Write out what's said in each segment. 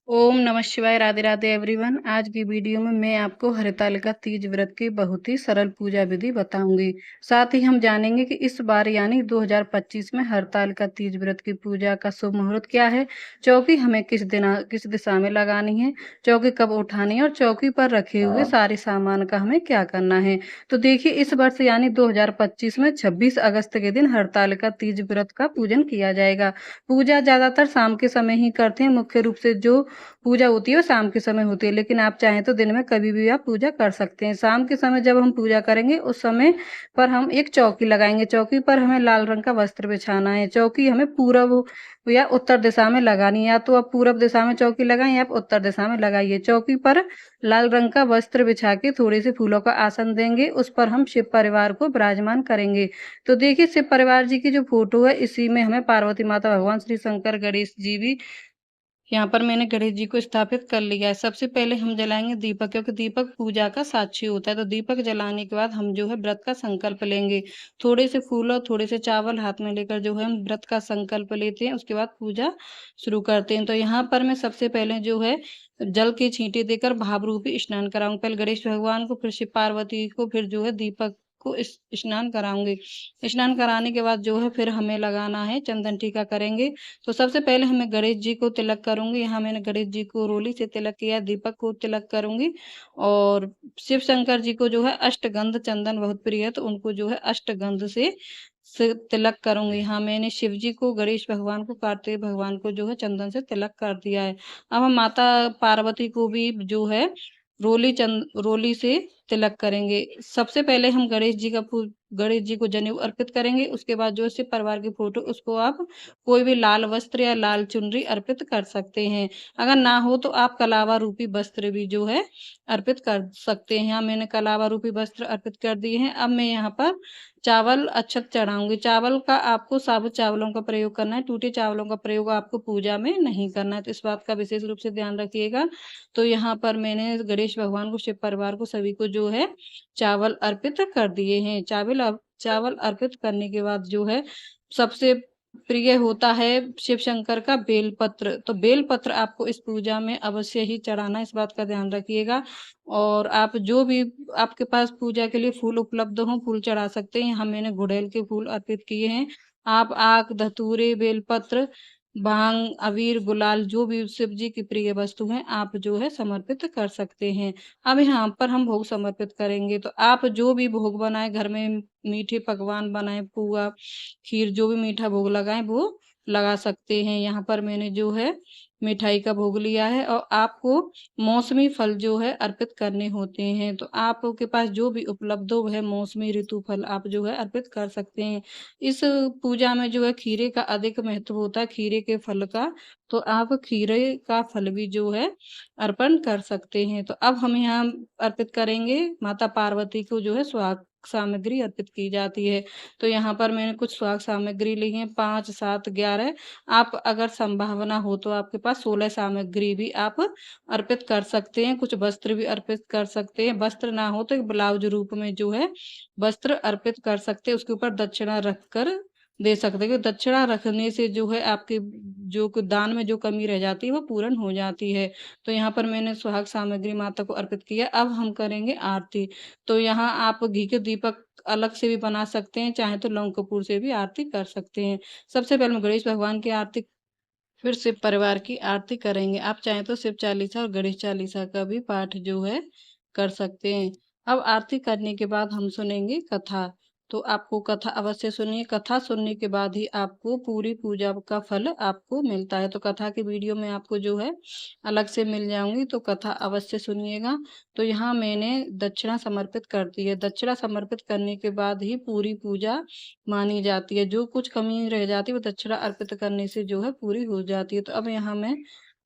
ओम नमः शिवाय, राधे राधे एवरीवन। आज की वीडियो में मैं आपको हरितालिका तीज व्रत की बहुत ही सरल पूजा विधि बताऊंगी। साथ ही हम जानेंगे कि इस बार यानी 2025 में हरितालिका तीज व्रत की पूजा का शुभ मुहूर्त क्या है, चौकी हमें किस दिशा में लगानी है, चौकी कब उठानी है और चौकी पर रखे हुए सारे सामान का हमें क्या करना है। तो देखिए, इस वर्ष यानी 2025 में 26 अगस्त के दिन हरितालिका तीज व्रत का पूजन किया जाएगा। पूजा ज्यादातर शाम के समय ही करते हैं। मुख्य रूप से जो पूजा होती है वो शाम के समय होती है, लेकिन आप चाहें तो दिन में कभी भी आप पूजा कर सकते हैं। शाम के समय जब हम पूजा करेंगे उस समय पर हम एक चौकी लगाएंगे। चौकी पर हमें लाल रंग का वस्त्र बिछाना है। चौकी हमें पूरब या उत्तर दिशा में लगानी है। या तो आप पूरब दिशा में चौकी लगाएं या आप उत्तर दिशा में लगाइए। चौकी पर लाल रंग का वस्त्र बिछा के थोड़े से फूलों का आसन देंगे। उस पर हम शिव परिवार को विराजमान करेंगे। तो देखिए, शिव परिवार जी की जो फोटो है, इसी में हमें पार्वती माता, भगवान श्री शंकर, गणेश जी भी यहाँ पर मैंने गणेश जी को स्थापित कर लिया है। सबसे पहले हम जलाएंगे दीपक, क्योंकि दीपक पूजा का साक्षी होता है। तो दीपक जलाने के बाद हम जो है व्रत का संकल्प लेंगे। थोड़े से फूल और थोड़े से चावल हाथ में लेकर जो है हम व्रत का संकल्प लेते हैं। उसके बाद पूजा शुरू करते हैं। तो यहाँ पर मैं सबसे पहले जो है जल की छींटे देकर भाव रूपी स्नान कराऊंगी। पहले गणेश भगवान को, फिर शिव पार्वती को, फिर जो है दीपक को स्नान कराऊंगी। स्नान कराने के बाद जो है फिर हमें लगाना है चंदन टीका करेंगे। तो सबसे पहले मैं गणेश जी को तिलक करूंगी। यहाँ मैंने गणेश जी को रोली से तिलक किया, दीपक को तिलक करूंगी। और शिव शंकर जी को जो है अष्टगंध चंदन बहुत प्रिय है, तो उनको जो है अष्टगंध से तिलक करूंगी। यहाँ मैंने शिव जी को, गणेश भगवान को, कार्तिक भगवान को जो है चंदन से तिलक कर दिया है। अब हम माता पार्वती को भी जो है रोली से तिलक करेंगे। सबसे पहले हम गणेश जी को जनेऊ अर्पित करेंगे। उसके बाद जो शिव परिवार की फोटो, उसको आप कोई भी लाल वस्त्र या लाल चुनरी अर्पित कर सकते हैं। अगर ना हो तो आप कलावा रूपी वस्त्र भी जो है अर्पित कर सकते हैं। यहाँ मैंने कलावा रूपी वस्त्र अर्पित कर दिए हैं। अब मैं यहाँ पर चावल अक्षत चढ़ाऊंगी। चावल का आपको साबुत चावलों का प्रयोग करना है। टूटे चावलों का प्रयोग आपको पूजा में नहीं करना है, तो इस बात का विशेष रूप से ध्यान रखिएगा। तो यहाँ पर मैंने गणेश भगवान को, शिव परिवार को, सभी को जो है चावल अर्पित कर दिए हैं। चावल अर्पित करने के बाद जो है सबसे प्रिय होता है शिव शंकर का बेलपत्र। तो बेलपत्र आपको इस पूजा में अवश्य ही चढ़ाना, इस बात का ध्यान रखिएगा। और आप जो भी आपके पास पूजा के लिए फूल उपलब्ध हो, फूल चढ़ा सकते हैं। हम मैंने गुड़ैल के फूल अर्पित किए हैं। आप आक, धतूरे, बेलपत्र, भांग, अबीर, गुलाल, जो भी शिव जी की प्रिय वस्तु है, आप जो है समर्पित कर सकते हैं। अब यहाँ पर हम भोग समर्पित करेंगे। तो आप जो भी भोग बनाए घर में, मीठे पकवान बनाए, पुआ, खीर, जो भी मीठा भोग लगाए वो लगा सकते हैं। यहाँ पर मैंने जो है मिठाई का भोग लिया है। और आपको मौसमी फल जो है अर्पित करने होते हैं। तो आपके पास जो भी उपलब्ध हो वह मौसमी ऋतु फल आप जो है अर्पित कर सकते हैं। इस पूजा में जो है खीरे का अधिक महत्व होता है, खीरे के फल का। तो आप खीरे का फल भी जो है अर्पण कर सकते हैं। तो अब हम यहाँ अर्पित करेंगे, माता पार्वती को जो है सुहाग सामग्री अर्पित की जाती है। तो यहाँ पर मैंने कुछ सुहाग सामग्री ली है, 5, 7, 11। आप अगर संभावना हो तो आपके पास 16 सामग्री भी आप अर्पित कर सकते हैं। कुछ वस्त्र भी अर्पित कर सकते हैं। वस्त्र ना हो तो एक ब्लाउज रूप में जो है वस्त्र अर्पित कर सकते हैं। उसके ऊपर दक्षिणा रखकर दे सकते हैं, क्योंकि दक्षिणा रखने से जो है आपके जो दान में जो कमी रह जाती है वो पूर्ण हो जाती है। तो यहाँ पर मैंने सुहाग सामग्री माता को अर्पित किया। अब हम करेंगे आरती। तो यहाँ आप घी के दीपक अलग से भी बना सकते हैं, चाहे तो लौंग कपूर से भी आरती कर सकते हैं। सबसे पहले हम गणेश भगवान की आरती, फिर शिव परिवार की आरती करेंगे। आप चाहें तो शिव चालीसा और गणेश चालीसा का भी पाठ जो है कर सकते हैं। अब आरती करने के बाद हम सुनेंगे कथा। तो आपको कथा अवश्य सुनिए। कथा सुनने के बाद ही आपको पूरी पूजा का फल आपको मिलता है। तो कथा की वीडियो में आपको जो है अलग से मिल जाऊंगी, तो कथा अवश्य सुनिएगा। तो यहाँ मैंने दक्षिणा समर्पित कर दी है। दक्षिणा समर्पित करने के बाद ही पूरी पूजा मानी जाती है। जो कुछ कमी रह जाती है वो दक्षिणा अर्पित करने से जो है पूरी हो जाती है। तो अब यहाँ मैं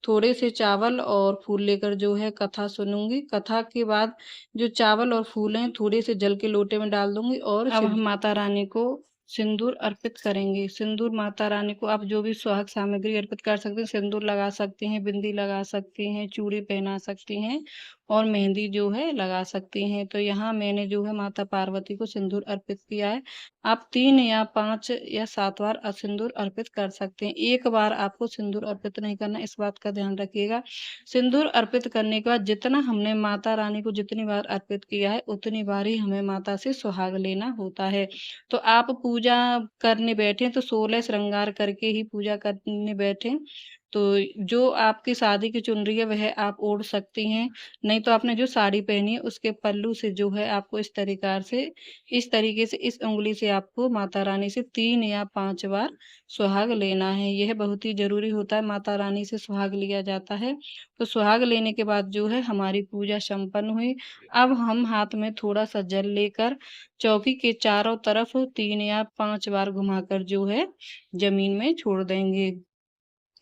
थोड़े से चावल और फूल लेकर जो है कथा सुनूंगी। कथा के बाद जो चावल और फूल हैं थोड़े से जल के लोटे में डाल दूंगी। और अब हम माता रानी को सिंदूर अर्पित करेंगे। सिंदूर माता रानी को आप जो भी सुहाग सामग्री अर्पित कर सकते हैं। सिंदूर लगा सकते हैं, बिंदी लगा सकते हैं, चूड़ी पहना सकते हैं, और मेहंदी जो है लगा सकती हैं। तो यहाँ मैंने जो है माता पार्वती को सिंदूर अर्पित किया है। आप 3 या 5 या 7 बार सिंदूर अर्पित कर सकते हैं। एक बार आपको सिंदूर अर्पित नहीं करना, इस बात का ध्यान रखिएगा। सिंदूर अर्पित करने के बाद जितना हमने माता रानी को जितनी बार अर्पित किया है, उतनी बार ही हमें माता से सुहाग लेना होता है। तो आप पूजा करने बैठे तो 16 श्रृंगार करके ही पूजा करने बैठे। तो जो आपकी शादी की चुनरी है वह आप ओढ़ सकती हैं। नहीं तो आपने जो साड़ी पहनी है उसके पल्लू से जो है आपको इस तरीके से इस उँगली से आपको माता रानी से 3 या 5 बार सुहाग लेना है। यह बहुत ही ज़रूरी होता है, माता रानी से सुहाग लिया जाता है। तो सुहाग लेने के बाद जो है हमारी पूजा संपन्न हुई। अब हम हाथ में थोड़ा-सा जल लेकर चौकी के चारों तरफ 3 या 5 बार घुमाकर जो है ज़मीन में छोड़ देंगे।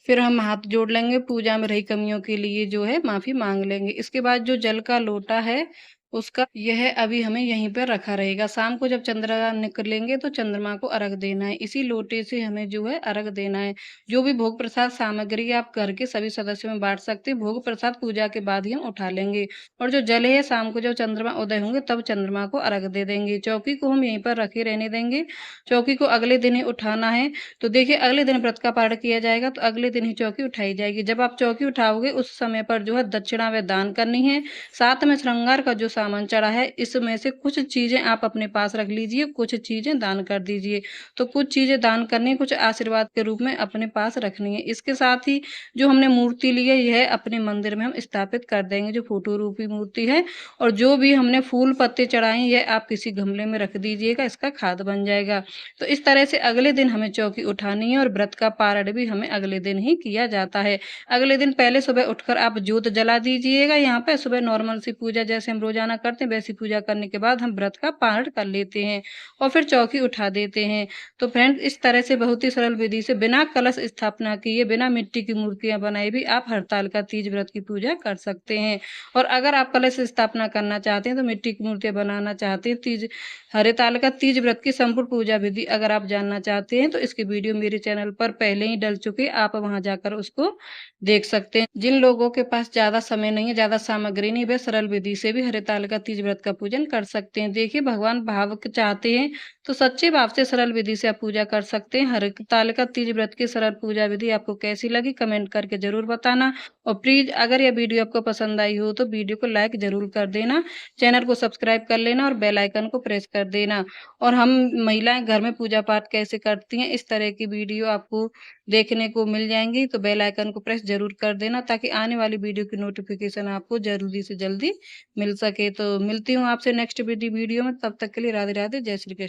फिर हम हाथ जोड़ लेंगे, पूजा में रही कमियों के लिए जो है माफ़ी माँग लेंगे। इसके बाद जो जल का लोटा है, उसका यह अभी हमें यहीं पर रखा रहेगा। शाम को जब चंद्रमा निकलेंगे तो चंद्रमा को अर्घ देना है। इसी लोटे से हमें जो है अर्घ देना है। जो भी भोग प्रसाद सामग्री आप घर के सभी सदस्यों में बाँट सकते हैं। भोग प्रसाद पूजा के बाद ही हम उठा लेंगे। और जो जल है शाम को जब चंद्रमा उदय होंगे तब चंद्रमा को अर्घ दे देंगे। चौकी को हम यहीं पर रखे रहने देंगे। चौकी को अगले दिन ही उठाना है। तो देखिए अगले दिन व्रत का पारण किया जाएगा तो अगले दिन ही चौकी उठाई जाएगी। जब आप चौकी उठाओगे उस समय पर जो है दक्षिणा व दान करनी है। साथ में श्रृंगार का जो सामान चढ़ा है इसमें से कुछ चीज़ें आप अपने पास रख लीजिए, कुछ चीज़ें दान कर दीजिए। तो कुछ चीज़ें दान करनी है, कुछ आशीर्वाद के रूप में अपने पास रखनी है। इसके साथ ही जो हमने मूर्ति ली है यह अपने मंदिर में हम स्थापित कर देंगे, जो फोटो रूपी मूर्ति है। और जो भी हमने फूल पत्ते चढ़ाए हैं यह आप किसी गमले में रख दीजिएगा, इसका खाद बन जाएगा। तो इस तरह से अगले दिन हमें चौकी उठानी है और व्रत का पारण भी हमें अगले दिन ही किया जाता है। अगले दिन पहले सुबह उठकर आप जोत जला दीजिएगा। यहाँ पे सुबह नॉर्मल सी पूजा जैसे हम रोजाना करते हैं वैसी पूजा करने के बाद हम व्रत का पारण कर लेते हैं और फिर चौकी उठा देते हैं। तो फ्रेंड्स इस तरह से बहुत ही सरल विधि से बिना कलश स्थापना किए, बिना मिट्टी की मूर्तियां बनाए भी आप हड़ताल का तीज व्रत की पूजा कर सकते हैं। और अगर आप कलश स्थापना करना चाहते हैं तो मिट्टी की मूर्तियां बनाना चाहते हैं, तीज हरिताल का तीज व्रत की संपूर्ण पूजा विधि अगर आप जानना चाहते हैं तो इसकी वीडियो मेरे चैनल पर पहले ही डल चुकी है, आप वहां जाकर उसको देख सकते हैं। जिन लोगों के पास ज्यादा समय नहीं है, ज्यादा सामग्री नहीं, वे सरल विधि से भी हरिताल का तीज व्रत का पूजन कर सकते हैं। देखिए भगवान भाव चाहते हैं तो सच्चे भाव से सरल विधि से आप पूजा कर सकते हैं। हरिताल का तीज व्रत की सरल पूजा विधि आपको कैसी लगी कमेंट करके जरूर बताना। और प्लीज अगर यह वीडियो आपको पसंद आई हो तो वीडियो को लाइक जरूर कर देना, चैनल को सब्सक्राइब कर लेना और बेल आइकन को प्रेस कर देना। और हम महिलाएं घर में पूजा पाठ कैसे करती हैं इस तरह की वीडियो आपको देखने को मिल जाएंगी। तो बेल आइकन को प्रेस जरूर कर देना ताकि आने वाली वीडियो की नोटिफिकेशन आपको जल्दी से जल्दी मिल सके। तो मिलती हूँ आपसे नेक्स्ट वीडियो में, तब तक के लिए राधे राधे, जय श्री कृष्ण।